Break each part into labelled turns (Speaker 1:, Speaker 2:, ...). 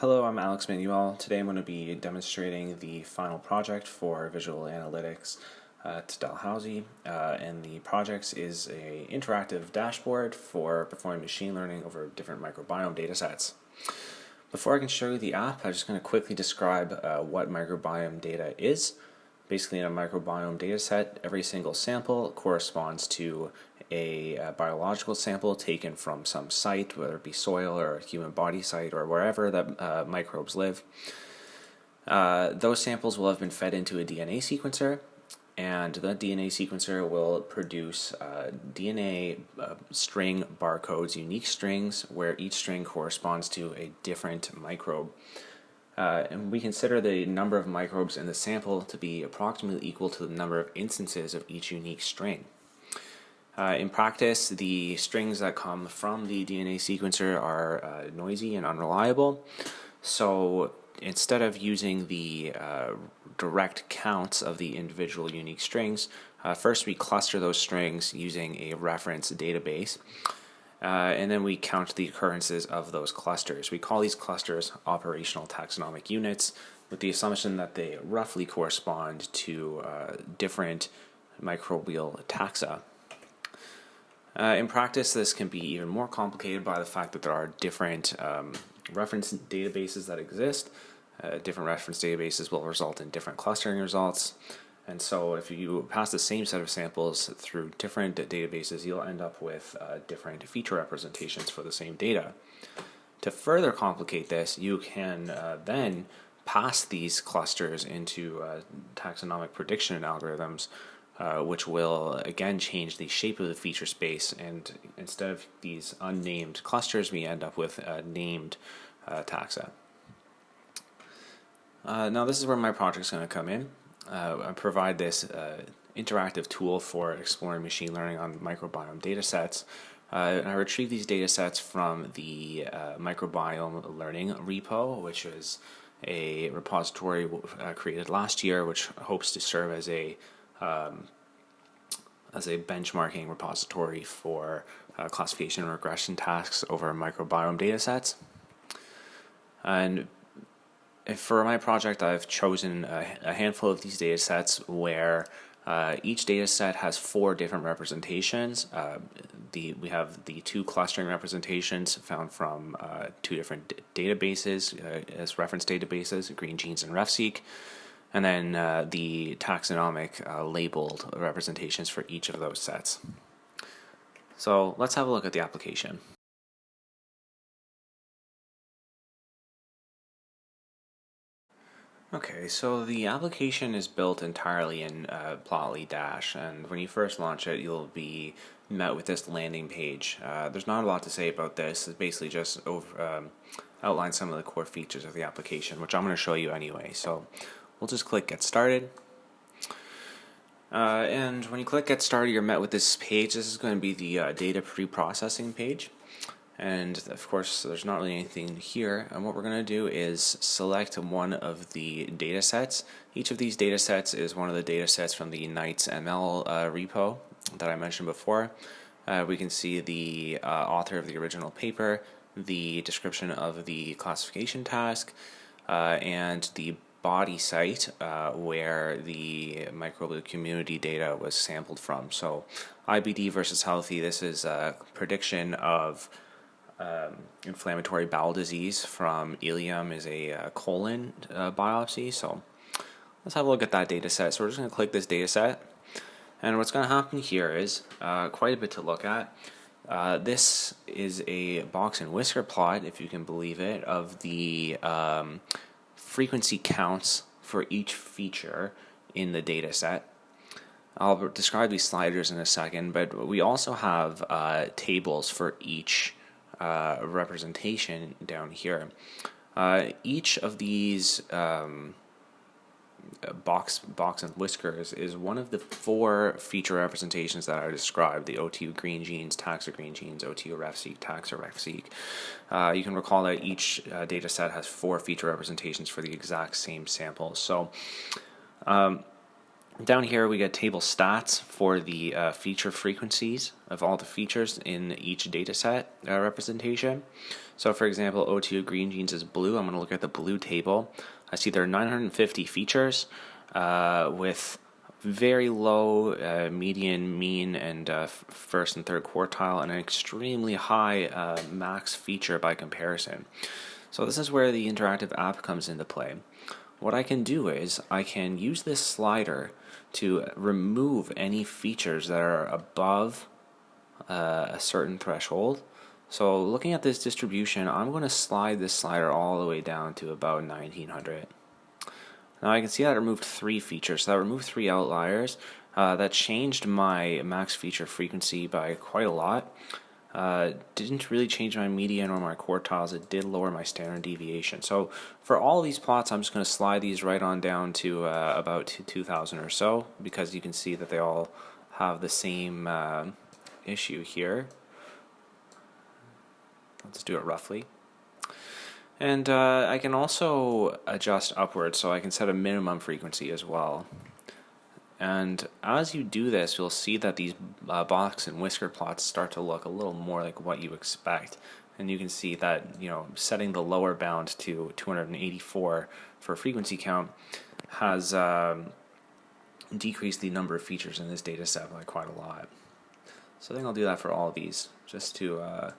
Speaker 1: Hello, I'm Alex Manuel. Today I'm going to be demonstrating the final project for Visual Analytics to Dalhousie, and the project is an interactive dashboard for performing machine learning over different microbiome datasets. Before I can show you the app, I'm just going to quickly describe what microbiome data is. Basically, in a microbiome dataset, every single sample corresponds to a biological sample taken from some site, whether it be soil or a human body site or wherever that microbes live. Those samples will have been fed into a DNA sequencer, and the DNA sequencer will produce DNA string barcodes, unique strings, where each string corresponds to a different microbe. And we consider the number of microbes in the sample to be approximately equal to the number of instances of each unique string. In practice, the strings that come from the DNA sequencer are noisy and unreliable, so instead of using the direct counts of the individual unique strings, first we cluster those strings using a reference database, and then we count the occurrences of those clusters. We call these clusters operational taxonomic units, with the assumption that they roughly correspond to different microbial taxa. In practice, this can be even more complicated by the fact that there are different reference databases that exist. Different reference databases will result in different clustering results. And so if you pass the same set of samples through different databases, you'll end up with different feature representations for the same data. To further complicate this, you can then pass these clusters into taxonomic prediction algorithms, which will again change the shape of the feature space, and instead of these unnamed clusters, we end up with named taxa. Now this is where my project is going to come in. I provide this interactive tool for exploring machine learning on microbiome datasets. And I retrieve these datasets from the microbiome learning repo, which is a repository created last year, which hopes to serve as a benchmarking repository for classification and regression tasks over microbiome datasets. And for my project, I've chosen a handful of these datasets where each dataset has 4 different representations. We have the 2 clustering representations found from 2 different databases as reference databases, Green Genes and RefSeq, and then the taxonomic labeled representations for each of those sets. So let's have a look at the application. Okay, so the application is built entirely in Plotly Dash, and when you first launch it, you'll be met with this landing page. There's not a lot to say about this. It's basically just outline some of the core features of the application, which I'm going to show you anyway. So we'll just click Get Started. And when you click Get Started, you're met with this page. This is going to be the data pre-processing page. And of course, there's not really anything here. And what we're going to do is select one of the data sets. Each of these data sets is one of the data sets from the Knights ML repo that I mentioned before. We can see the author of the original paper, the description of the classification task, and the body site where the microbial community data was sampled from. So IBD versus healthy, this is a prediction of inflammatory bowel disease from ileum is a colon biopsy. So let's have a look at that data set. So we're just going to click this data set, and what's going to happen here is quite a bit to look at. This is a box and whisker plot, if you can believe it, of the frequency counts for each feature in the data set. I'll describe these sliders in a second, but we also have tables for each representation down here. Each of these box and whiskers is one of the 4 feature representations that I described: the OTU green genes, taxa green genes, OTU RefSeq, taxa RefSeq. You can recall that each data set has 4 feature representations for the exact same sample. So Down here we get table stats for the feature frequencies of all the features in each dataset representation. So for example, O2 green jeans is blue. I'm going to look at the blue table. I see there are 950 features with very low median, mean, and first and third quartile, and an extremely high max feature by comparison. So this is where the interactive app comes into play. What I can do is I can use this slider to remove any features that are above a certain threshold. So looking at this distribution, I'm going to slide this slider all the way down to about 1900. Now I can see that it removed 3 features, so that removed 3 outliers. That changed my max feature frequency by quite a lot. Didn't really change my median or my quartiles. It did lower my standard deviation. So for all these plots, I'm just going to slide these right on down to about 2000 or so, because you can see that they all have the same issue here. Let's do it roughly. And I can also adjust upwards, so I can set a minimum frequency as well. And as you do this, you'll see that these box and whisker plots start to look a little more like what you expect. And you can see that, setting the lower bound to 284 for frequency count has decreased the number of features in this data set by quite a lot. So I think I'll do that for all of these, just to...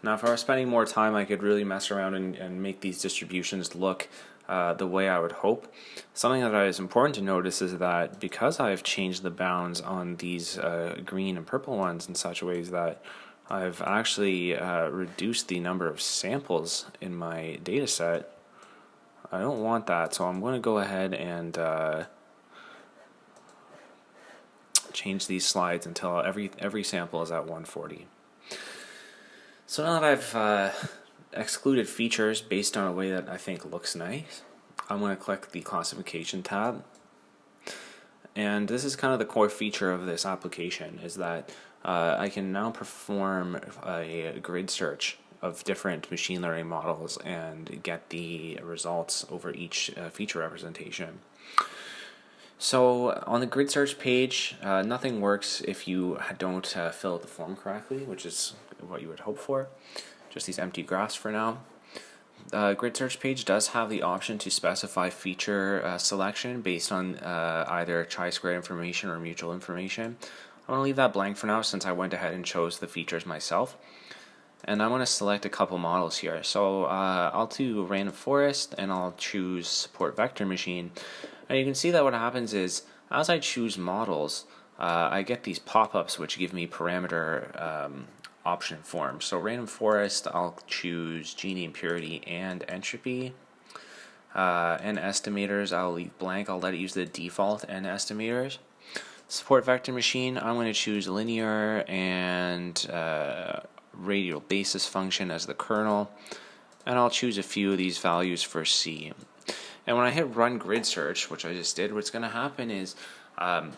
Speaker 1: Now, if I were spending more time, I could really mess around and make these distributions look the way I would hope. Something that is important to notice is that because I've changed the bounds on these green and purple ones in such ways that I've actually reduced the number of samples in my data set, I don't want that, so I'm going to go ahead and change these slides until every sample is at 140. So now that I've excluded features based on a way that I think looks nice, I'm going to click the classification tab. And this is kind of the core feature of this application, is that I can now perform a grid search of different machine learning models and get the results over each feature representation. So on the grid search page, nothing works if you don't fill out the form correctly, which is what you would hope for. Just these empty graphs for now. Grid search page does have the option to specify feature selection based on either chi-square information or mutual information. I'm going to leave that blank for now since I went ahead and chose the features myself. And I'm going to select a couple models here. So I'll do random forest and I'll choose support vector machine. And you can see that what happens is as I choose models, I get these pop-ups which give me parameter option forms. So random forest, I'll choose Gini impurity and entropy. And estimators, I'll leave blank. I'll let it use the default N estimators. Support vector machine, I'm going to choose linear and radial basis function as the kernel. And I'll choose a few of these values for C. And when I hit run grid search, which I just did, what's going to happen is I'm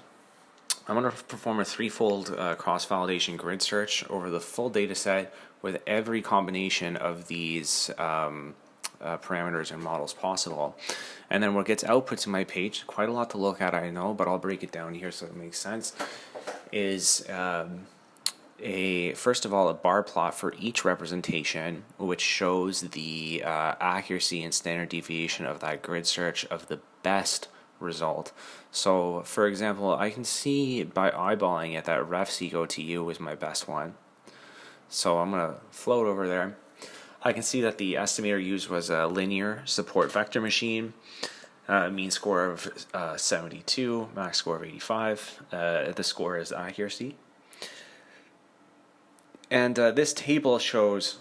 Speaker 1: going to perform a threefold cross-validation grid search over the full data set with every combination of these parameters and models possible. And then what gets output to my page, quite a lot to look at I know, but I'll break it down here so it makes sense, is first of all a bar plot for each representation which shows the accuracy and standard deviation of that grid search of the best result. So for example, I can see by eyeballing it that ref-seq OTU is my best one. So I'm going to float over there. I can see that the estimator used was a linear support vector machine, mean score of 72, max score of 85. The score is accuracy. And this table shows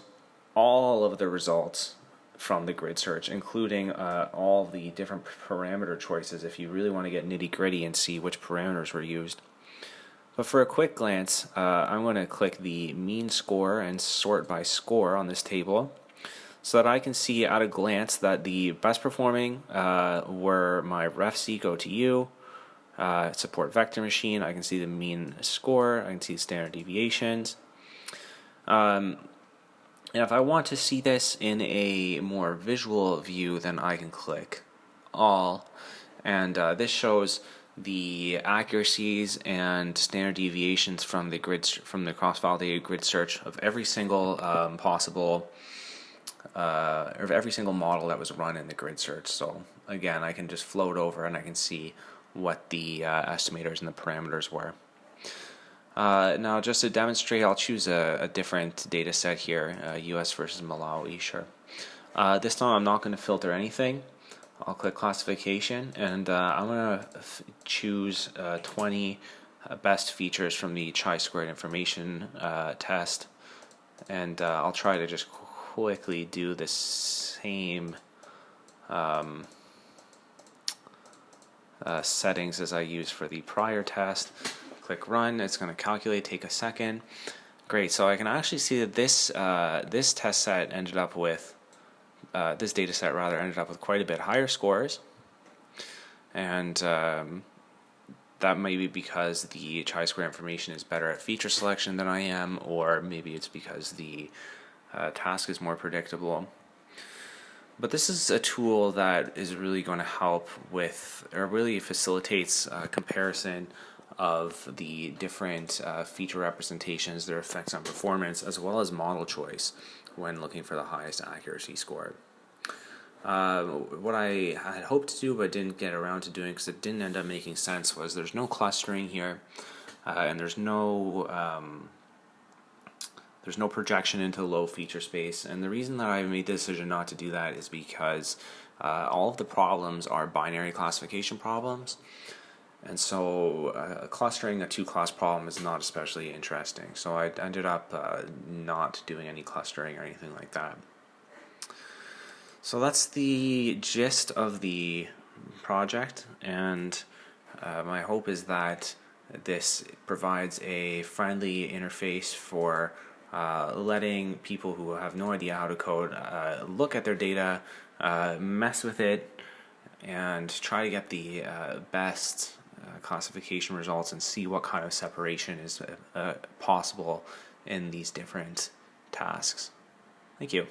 Speaker 1: all of the results from the grid search, including all the different parameter choices if you really want to get nitty-gritty and see which parameters were used. But for a quick glance, I'm going to click the mean score and sort by score on this table so that I can see at a glance that the best performing were my ref-seq OTU, support vector machine. I can see the mean score, I can see standard deviations. And if I want to see this in a more visual view, then I can click all, And this shows the accuracies and standard deviations from the cross-validated grid search of every single possible of every single model that was run in the grid search. So again, I can just float over and I can see what the estimators and the parameters were. Now, just to demonstrate, I'll choose a different data set here, US versus Malawi, sure. This time I'm not going to filter anything. I'll click classification, and I'm going to choose 20 best features from the chi-squared information test, and I'll try to just quickly do the same settings as I used for the prior test. Click run. It's going to calculate, take a second. Great, so I can actually see that this test set ended up with this data set rather ended up with quite a bit higher scores, and that may be because the chi-square information is better at feature selection than I am, or maybe it's because the task is more predictable. But this is a tool that is really going to help with, or really facilitates comparison of the different feature representations, their effects on performance, as well as model choice when looking for the highest accuracy score. What I had hoped to do but didn't get around to doing because it didn't end up making sense was there's no clustering here, and there's no projection into low feature space. And the reason that I made the decision not to do that is because all of the problems are binary classification problems. And so clustering a two-class problem is not especially interesting. So I ended up not doing any clustering or anything like that. So that's the gist of the project, and my hope is that this provides a friendly interface for letting people who have no idea how to code look at their data, mess with it, and try to get the best classification results and see what kind of separation is possible in these different tasks. Thank you.